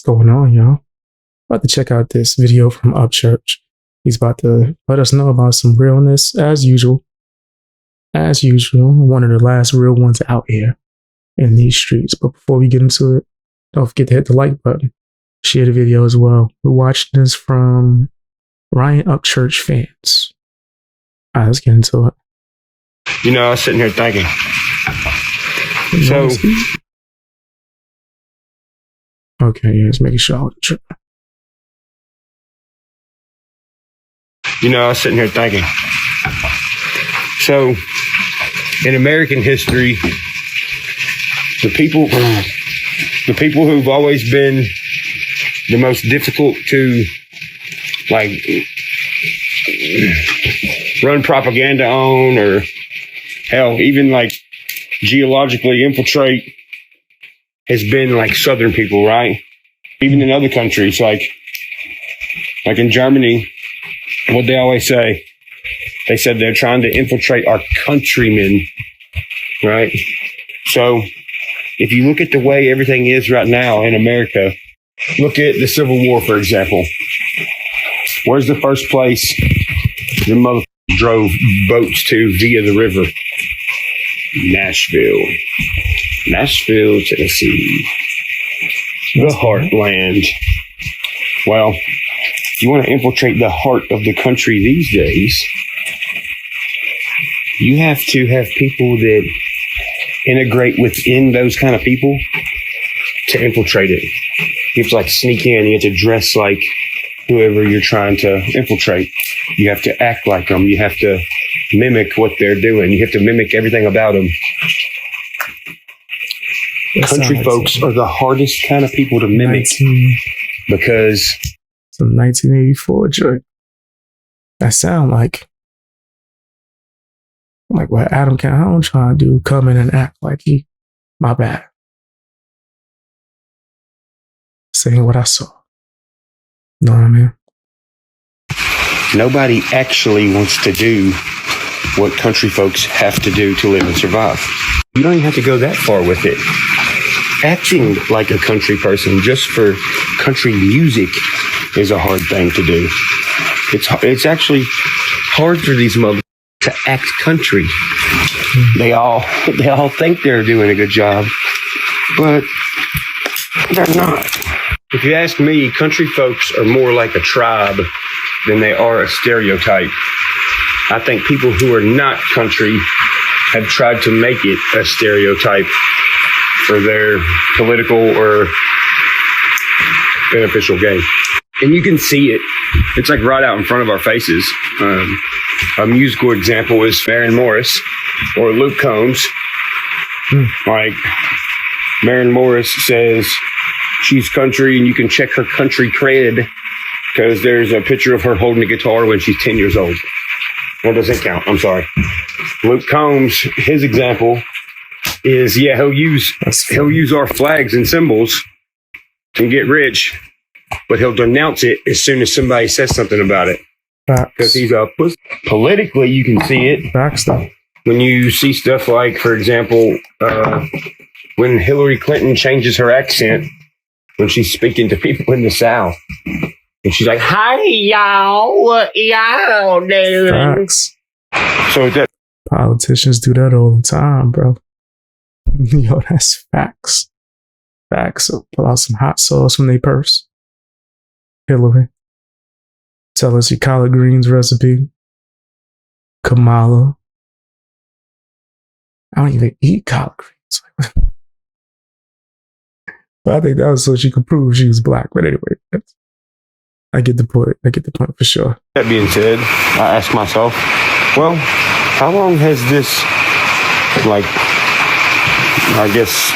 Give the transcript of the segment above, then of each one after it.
going on, y'all? About to check out this video from Upchurch. He's about to let us know about some realness, as usual. As usual, one of the last real ones out here in these streets. But before we get into it, don't forget to hit the like button. Share the video as well. We're watching this from Ryan Upchurch fans. All right, let's get into it. You know, I was sitting here thinking. So, okay, yeah, just making sure. You know, I was sitting here thinking. So, in American history, the people who've always been the most difficult to, like, run propaganda on, or hell, even like geologically infiltrate, has been like Southern people, right? Even in other countries, like in Germany, what they always say, they said they're trying to infiltrate our countrymen, right? So if you look at the way everything is right now in America, look at the Civil War, for example. Where's the first place the mother drove boats to via the river? Nashville, Tennessee, the heartland. Well, you want to infiltrate the heart of the country these days, you have to have people that integrate within those kind of people to infiltrate it. You have to like sneak in, you have to dress like whoever you're trying to infiltrate. You have to act like them. You have to mimic what they're doing. You have to mimic everything about them. Country folks are the hardest kind of people to mimic because some 1984 joint. That sound like what Adam Calhoun trying to do, come in and act like he, my bad. Saying what I saw. Know what I mean? Nobody actually wants to do what country folks have to do to live and survive. You don't even have to go that far with it. Acting like a country person just for country music is a hard thing to do. It's actually hard for these mothers to act country. They all think they're doing a good job, but they're not. If you ask me, country folks are more like a tribe than they are a stereotype. I think people who are not country have tried to make it a stereotype for their political or beneficial gain. And you can see it. It's like right out in front of our faces. A musical example is Maren Morris or Luke Combs. Like, Maren Morris says she's country, and you can check her country cred because there's a picture of her holding a guitar when she's 10 years old. That doesn't count. I'm sorry. Luke Combs, his example is, he'll use our flags and symbols and get rich, but he'll denounce it as soon as somebody says something about it. Because he's a pussy. Politically, you can see it. When you see stuff like, for example, when Hillary Clinton changes her accent when she's speaking to people in the South. And she's like, "Hi, y'all, what y'all doing?" Facts. So that politicians do that all the time, bro. Yo, that's facts. Facts. So pull out some hot sauce from their purse. Hillary, tell us your collard greens recipe. Kamala, I don't even eat collard greens. But I think that was so she could prove she was black. But anyway, I get the point. I get the point for sure. That being said, I ask myself, well, how long has this, like, I guess,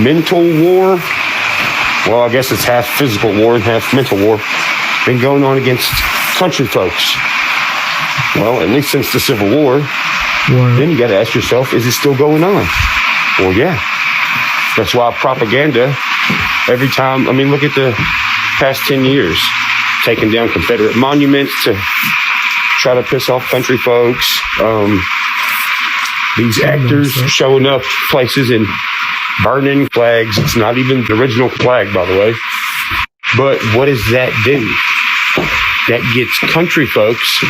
mental war? Well, I guess it's half physical war and half mental war been going on against country folks. Well, at least since the Civil War. Then you got to ask yourself, is it still going on? Well, yeah. That's why propaganda, every time, I mean, look at the past 10 years, taking down Confederate monuments to try to piss off country folks. These actors showing up places and burning flags. It's not even the original flag, by the way. But what does that do? That gets country folks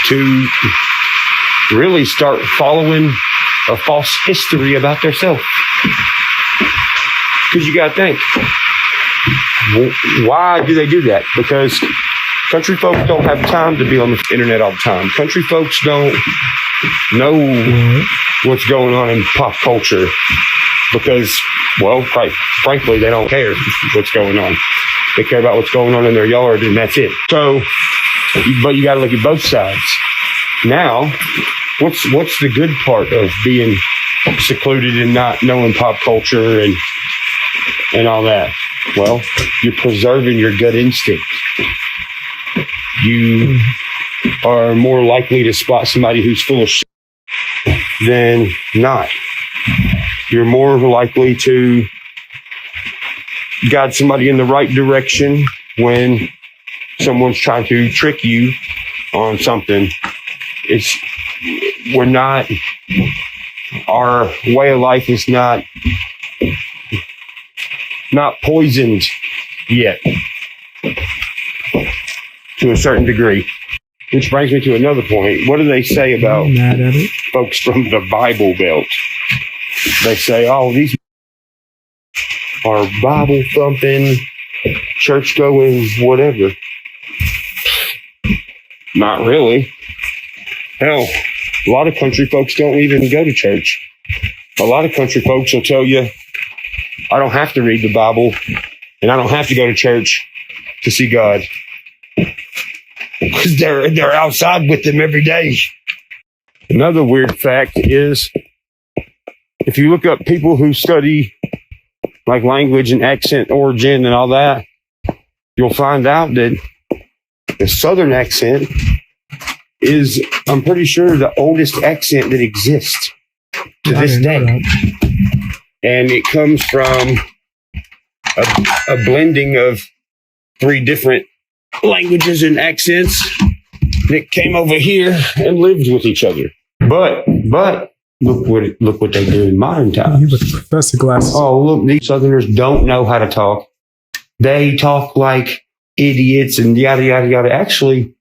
to really start following a false history about themselves. Because you got to think, why do they do that? Because country folks don't have time to be on the internet all the time. Country folks don't know what's going on in pop culture because, well, quite frankly, they don't care what's going on. They care about what's going on in their yard, and that's it. So, but you got to look at both sides. Now, what's the good part of being secluded and not knowing pop culture and all that? Well, you're preserving your gut instinct. You are more likely to spot somebody who's full of shit than not. You're more likely to guide somebody in the right direction when someone's trying to trick you on something. Our way of life is not poisoned yet to a certain degree. Which brings me to another point. What do they say about folks from the Bible Belt? They say, oh, these are Bible thumping, church going, whatever. Not really. Hell, a lot of country folks don't even go to church. A lot of country folks will tell you, I don't have to read the Bible and I don't have to go to church to see God. Because they're outside with them every day. Another weird fact is, if you look up people who study like language and accent origin and all that, you'll find out that the Southern accent is, I'm pretty sure, the oldest accent that exists to this day. And it comes from a blending of 3 different languages and accents that came over here and lived with each other. But look what they do in modern times. With the professor glasses. Oh, look, these Southerners don't know how to talk. They talk like idiots and yada yada yada. Actually,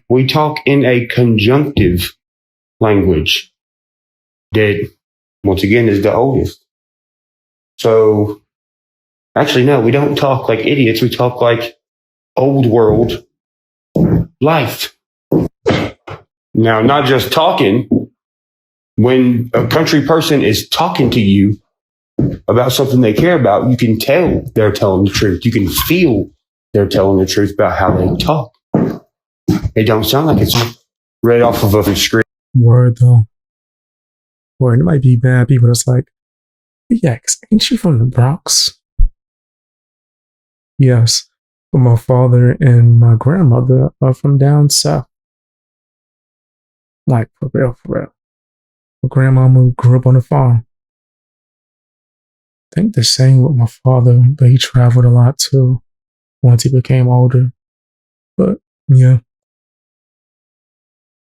we talk in a conjunctive language that, once again, is the oldest. So, actually, no, we don't talk like idiots. We talk like old world life. Now, not just talking. When a country person is talking to you about something they care about, you can tell they're telling the truth. You can feel they're telling the truth about how they talk. It don't sound like it's read off of a script. Word, though. Word, it might be bad people that's like, yeah, ain't you from the Bronx? Yes. But my father and my grandmother are from down south. Like, for real, for real. My grandmama grew up on a farm. I think the same with my father, but he traveled a lot too once he became older. But, yeah.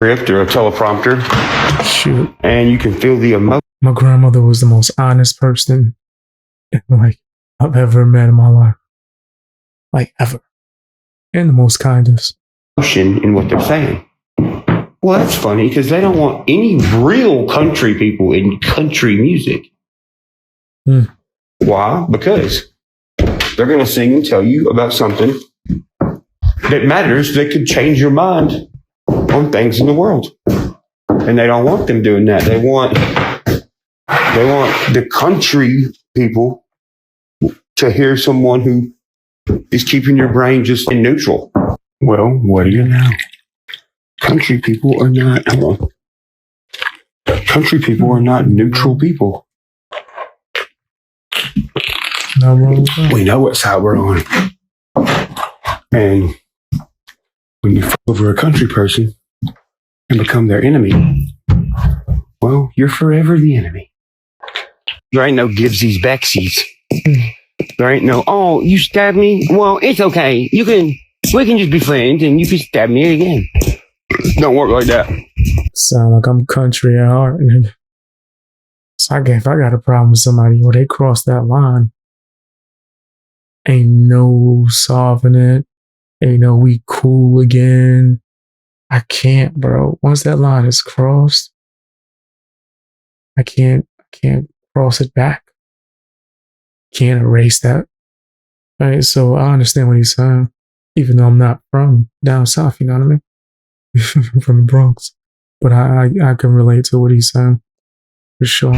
Script or a teleprompter. Shoot. And you can feel the emotion. My grandmother was the most honest person, like, I've ever met in my life. Like, ever. And the most kindest. In what they're saying. Well, that's funny because they don't want any real country people in country music. Why? Because they're going to sing and tell you about something that matters that could change your mind on things in the world. And they don't want them doing that. They want the country people to hear someone who is keeping your brain just in neutral. Well, what do you know? Country people are not neutral people. No wrong with that. We know what side we're on. And when you fall over a country person and become their enemy, well, you're forever the enemy. There ain't no givesies backsies. There ain't no, oh, you stabbed me? Well, it's okay. We can just be friends and you can stab me again. Don't work like that. Sound like I'm country at heart. So if I got a problem with somebody or they cross that line, ain't no solving it. Ain't no we cool again. I can't, bro. Once that line is crossed, I can't cross it back. Can't erase that. Right. So I understand what he's saying, even though I'm not from down south, you know what I mean? From the Bronx. But I can relate to what he's saying. For sure.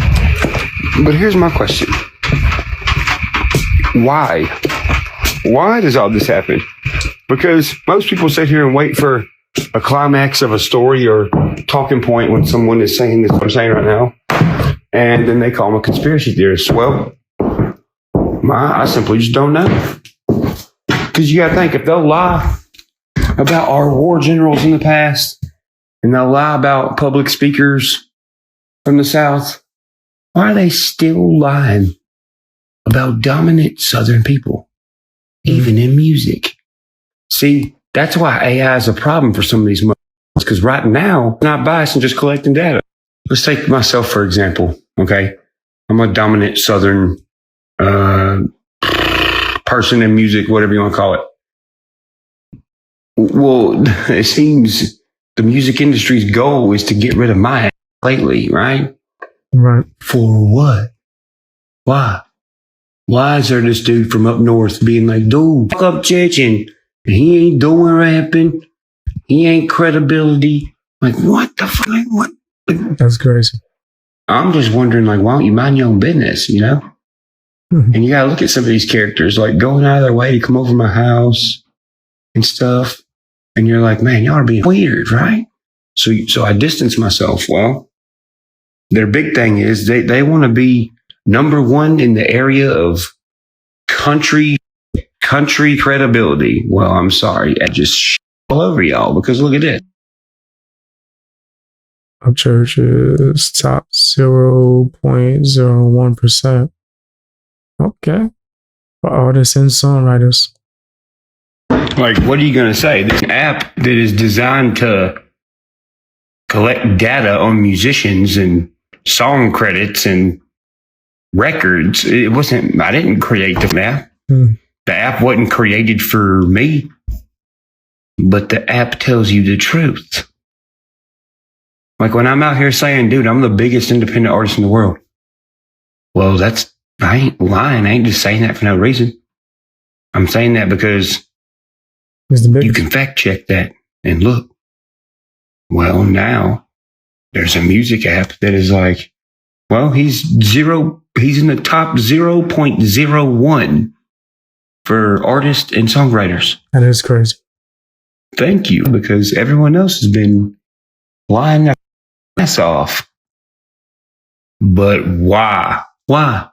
But here's my question. Why? Why does all this happen? Because most people sit here and wait for a climax of a story or talking point when someone is saying this, what I'm saying right now, and then they call them a conspiracy theorist. Well, I simply just don't know. Because you got to think, if they'll lie about our war generals in the past, and they'll lie about public speakers from the South, why are they still lying about dominant Southern people, even in music? See, that's why AI is a problem for some of these motherfuckers, because right now, I'm not biased and just collecting data. Let's take myself, for example, okay? I'm a dominant Southern person in music, whatever you want to call it. Well, it seems the music industry's goal is to get rid of my ass lately, right? Right. For what? Why? Why is there this dude from up north being like, dude, fuck Upchurch, and he ain't doing rapping, he ain't credibility? Like, what the fuck? What? That's crazy. I'm just wondering, like, why don't you mind your own business, you know? Mm-hmm. And you gotta look at some of these characters, like going out of their way to come over my house and stuff. And you're like, man, y'all are being weird, right? So I distance myself. Well, their big thing is they want to be number one in the area of country credibility. Well, I'm sorry. I just all over y'all, because look at this. Upchurch is top 0.01%. Okay. For artists and songwriters. Like, what are you going to say? This app that is designed to collect data on musicians and song credits and records. I didn't create the app. The app wasn't created for me, but the app tells you the truth. Like when I'm out here saying, dude, I'm the biggest independent artist in the world. Well, I ain't lying. I ain't just saying that for no reason. I'm saying that because you can fact check that and look. Well, now there's a music app that is like, well, he's in the top 0.01 for artists and songwriters. That is crazy. Thank you, because everyone else has been lying their ass off. But why? Why?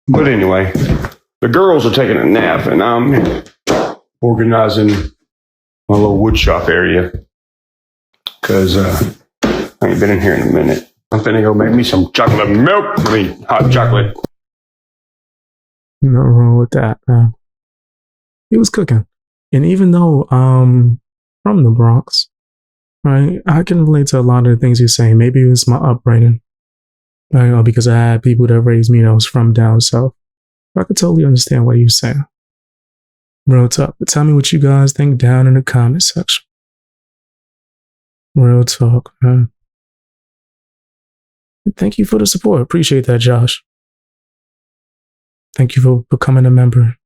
But anyway, the girls are taking a nap and I'm organizing my little wood shop area, because I ain't been in here in a minute. I'm finna go make me some chocolate milk. Hot chocolate. Nothing wrong with that, man. He was cooking. And even though from the Bronx, right, I can relate to a lot of the things you're saying. Maybe it was my upbringing, right? Because I had people that raised me that was from down south. I could totally understand what you're saying. Real talk. But tell me what you guys think down in the comment section. Real talk, man. Thank you for the support. Appreciate that, Josh. Thank you for becoming a member.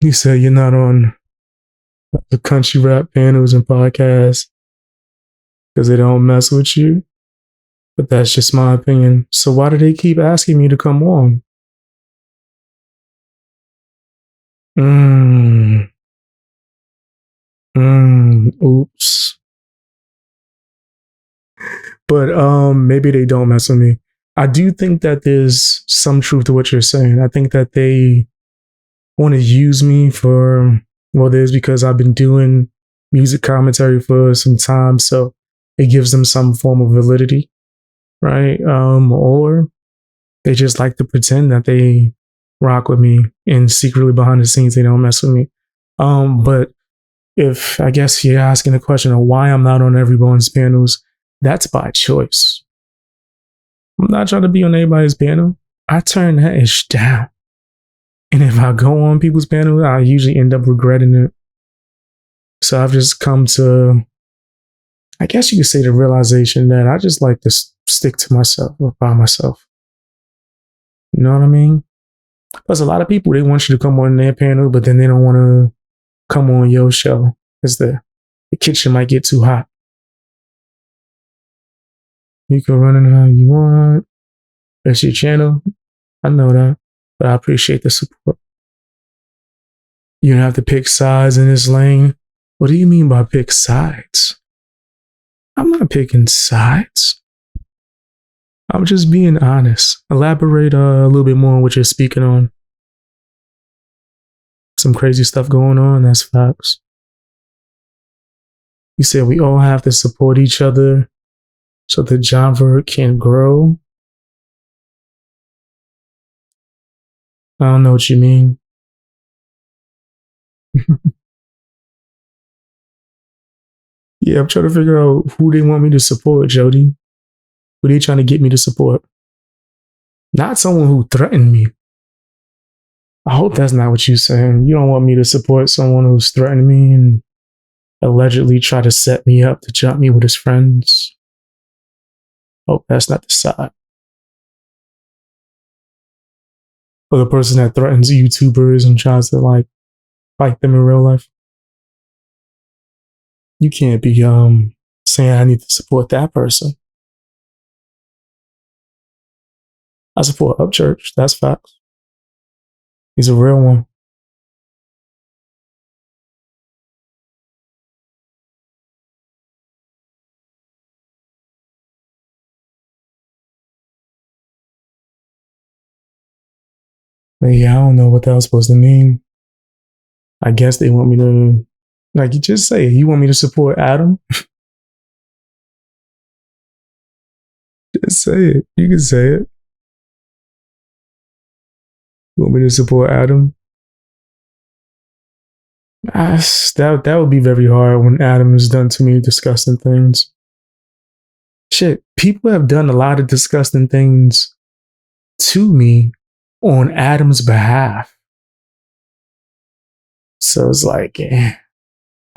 You said you're not on the country rap panels and podcasts because they don't mess with you. But that's just my opinion. So why do they keep asking me to come on? Oops. But maybe they don't mess with me. I do think that there's some truth to what you're saying. I think that they want to use me for, well, there's because I've been doing music commentary for some time, so it gives them some form of validity, right? Or they just like to pretend that they rock with me and secretly behind the scenes they don't mess with me. But if I guess you're asking the question of why I'm not on everyone's panels, that's by choice. I'm not trying to be on everybody's panel. I turn that ish down. And if I go on people's panels, I usually end up regretting it. So I've just come to, I guess you could say, the realization that I just like to stick to myself or by myself. You know what I mean? Plus, a lot of people, they want you to come on their panel, but then they don't want to come on your show because the kitchen might get too hot. You can run it how you want. That's your channel. I know that, but I appreciate the support. You don't have to pick sides in this lane. What do you mean by pick sides? I'm not picking sides. I'm just being honest. Elaborate a little bit more on what you're speaking on. Some crazy stuff going on, that's facts. You said we all have to support each other so the genre can grow. I don't know what you mean. Yeah, I'm trying to figure out who they want me to support, Jody. Who they trying to get me to support? Not someone who threatened me. I hope that's not what you're saying. You don't want me to support someone who's threatening me and allegedly try to set me up to jump me with his friends. Hope that's not the side. Or the person that threatens YouTubers and tries to like fight them in real life. You can't be saying I need to support that person. I support Upchurch. That's facts. He's a real one. But yeah, I don't know what that was supposed to mean. I guess they want me to, like you just say, you want me to support Adam? Just say it. You can say it. You want me to support Adam? That would be very hard when Adam has done too many disgusting things. Shit, people have done a lot of disgusting things to me on Adam's behalf. So it's like, I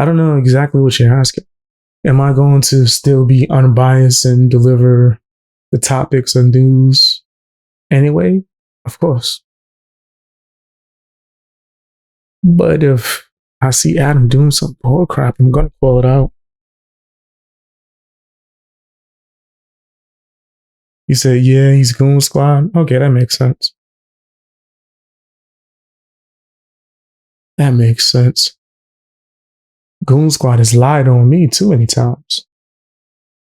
don't know exactly what you're asking. Am I going to still be unbiased and deliver the topics and news anyway? Of course. But if I see Adam doing some bull crap, I'm going to call it out. You say, yeah, he's Goon Squad. Okay, that makes sense. That makes sense. Goon Squad has lied on me too many times.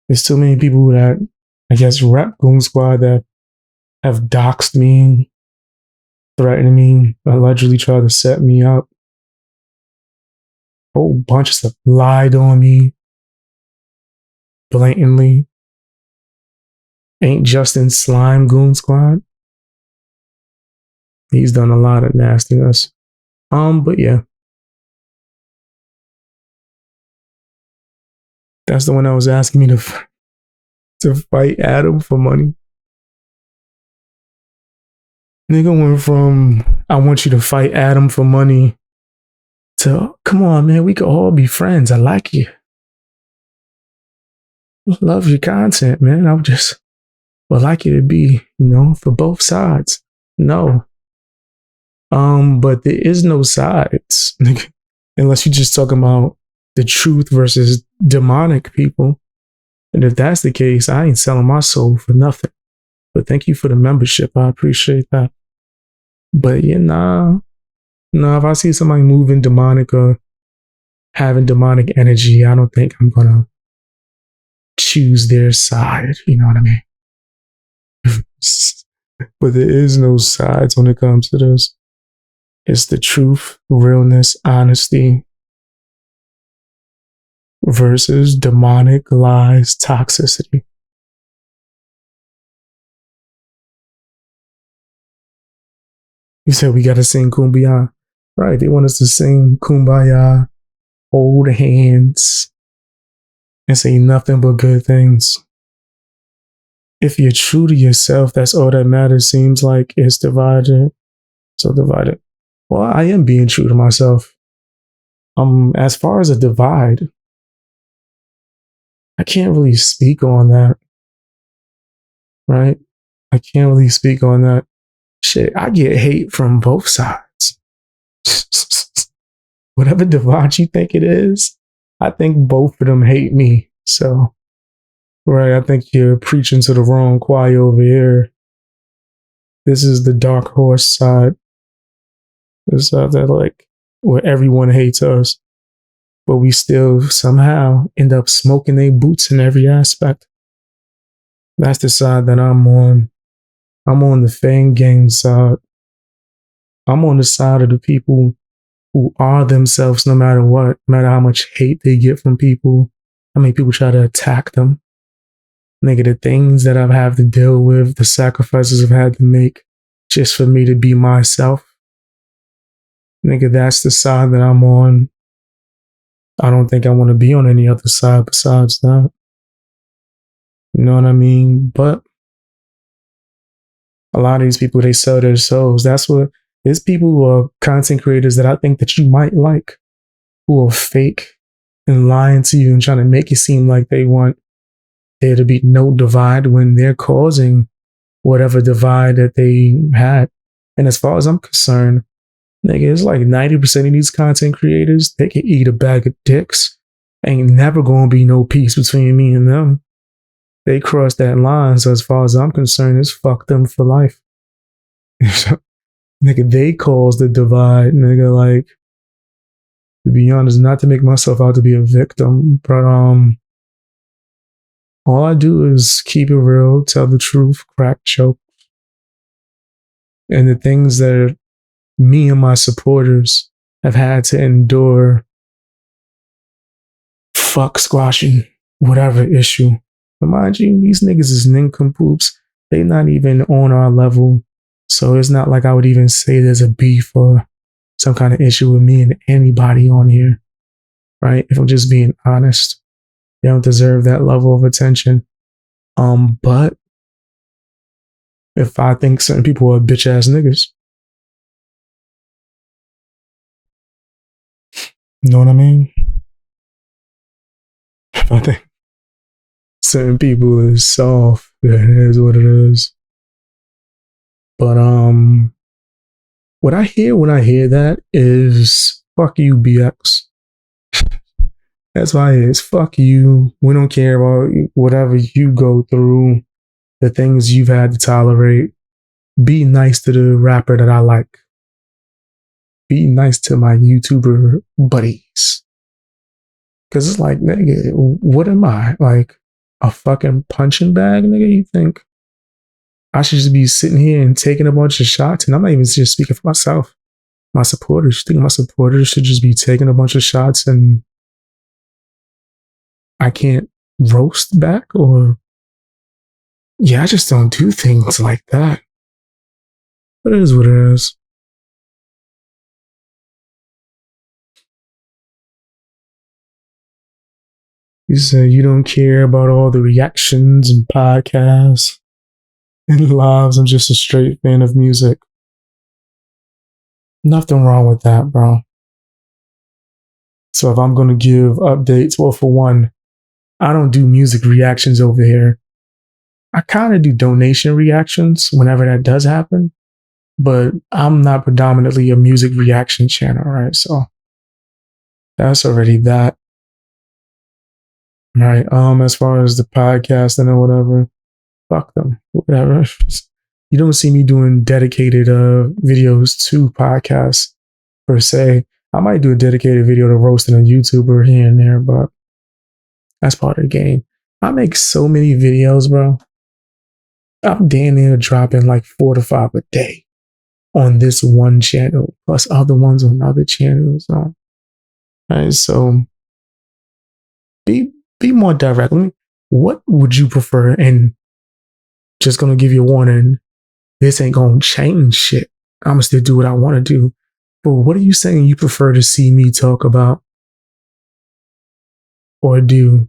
There's too many people that, I guess, rep Goon Squad that have doxed me, threatened me, allegedly tried to set me up. A whole bunch of stuff. Lied on me blatantly. Ain't Justin Slime Goon Squad. He's done a lot of nastiness. But yeah. That's the one that was asking me to fight Adam for money. Nigga went from, I want you to fight Adam for money to, come on, man, we could all be friends. I like you. Love your content, man. I would like you to be, for both sides. No. But there is no sides. Unless you're just talking about the truth versus demonic people. And if that's the case, I ain't selling my soul for nothing. But thank you for the membership. I appreciate that. But no, if I see somebody moving demonic or having demonic energy, I don't think I'm going to choose their side. You know what I mean? But there is no sides when it comes to this. It's the truth, realness, honesty versus demonic lies, toxicity. You said we got to sing Kumbaya. Right, they want us to sing Kumbaya hold hands and say nothing but good things. If you're true to yourself, that's all that matters. Seems like it's divided. So divided. Well, I am being true to myself. As far as a divide, I can't really speak on that. Right? I can't really speak on that. Shit, I get hate from both sides. Whatever divide you think it is, I think both of them hate me. So, right, I think you're preaching to the wrong choir over here. This is the dark horse side. This side that like where everyone hates us, but we still somehow end up smoking their boots in every aspect. That's the side that I'm on. I'm on the fan gang side. I'm on the side of the people who are themselves no matter what, no matter how much hate they get from people, how many people try to attack them. Nigga, the things that I've had to deal with, the sacrifices I've had to make just for me to be myself. Nigga, that's the side that I'm on. I don't think I want to be on any other side besides that. You know what I mean? But a lot of these people, they sell their souls. That's what, there's people who are content creators that I think that you might like, who are fake and lying to you and trying to make it seem like they want there to be no divide when they're causing whatever divide that they had. And as far as I'm concerned, nigga, it's like 90% of these content creators, they can eat a bag of dicks. Ain't never gonna be no peace between me and them. They crossed that line, so as far as I'm concerned, it's fuck them for life. Nigga, they caused the divide, nigga, like, to be honest, not to make myself out to be a victim, but all I do is keep it real, tell the truth, crack jokes. And the things that me and my supporters have had to endure, fuck squashing whatever issue. But mind you, these niggas is nincompoops. They not even on our level. So it's not like I would even say there's a beef or some kind of issue with me and anybody on here. Right? If I'm just being honest. They don't deserve that level of attention. But if I think certain people are bitch ass niggas, you know what I mean? If I think certain people is soft, then it is what it is. But what I hear when I hear that is fuck you, BX. That's why it is. Fuck you. We don't care about whatever you go through, the things you've had to tolerate. Be nice to the rapper that I like. Be nice to my YouTuber buddies. Because it's like, nigga, what am I? Like a fucking punching bag, nigga? You think I should just be sitting here and taking a bunch of shots? And I'm not even just speaking for myself. My supporters. You think my supporters should just be taking a bunch of shots and I can't roast back? Or yeah, I just don't do things like that. But it is what it is. You say you don't care about all the reactions and podcasts and lives. I'm just a straight fan of music. Nothing wrong with that, bro. So if I'm going to give updates, well, for one, I don't do music reactions over here. I kind of do donation reactions whenever that does happen, but I'm not predominantly a music reaction channel, right? So that's already that. Right. As far as the podcast and whatever, fuck them. Whatever. You don't see me doing dedicated videos to podcasts per se. I might do a dedicated video to roasting a YouTuber here and there, but that's part of the game. I make so many videos, bro. I'm damn near dropping like 4 to 5 a day on this one channel, plus other ones on other channels. Right, so be more direct. What would you prefer? And just gonna give you a warning, this ain't gonna change shit. I'm gonna still do what I want to do. But what are you saying you prefer to see me talk about? or do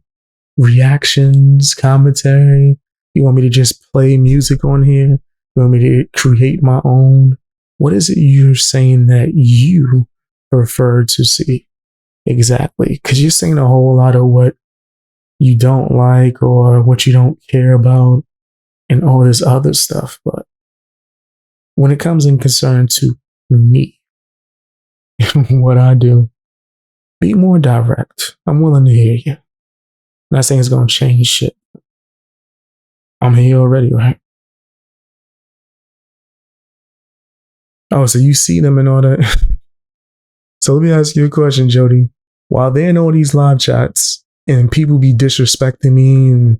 reactions, commentary? You want me to just play music on here? You want me to create my own? What is it you're saying that you prefer to see exactly? Because you're saying a whole lot of what you don't like or what you don't care about and all this other stuff. But when it comes in concern to me, what I do, be more direct. I'm willing to hear you. Not saying it's going to change shit. I'm here already, right? Oh, so you see them and all that. So let me ask you a question, Jody. While they're in all these live chats and people be disrespecting me and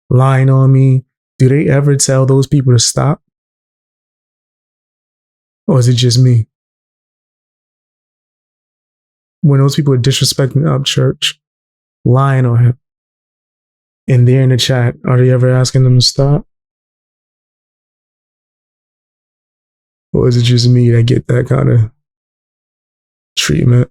lying on me, do they ever tell those people to stop? Or is it just me? When those people are disrespecting Upchurch, lying on him, and they're in the chat, are they ever asking them to stop? Or is it just me that get that kind of treatment?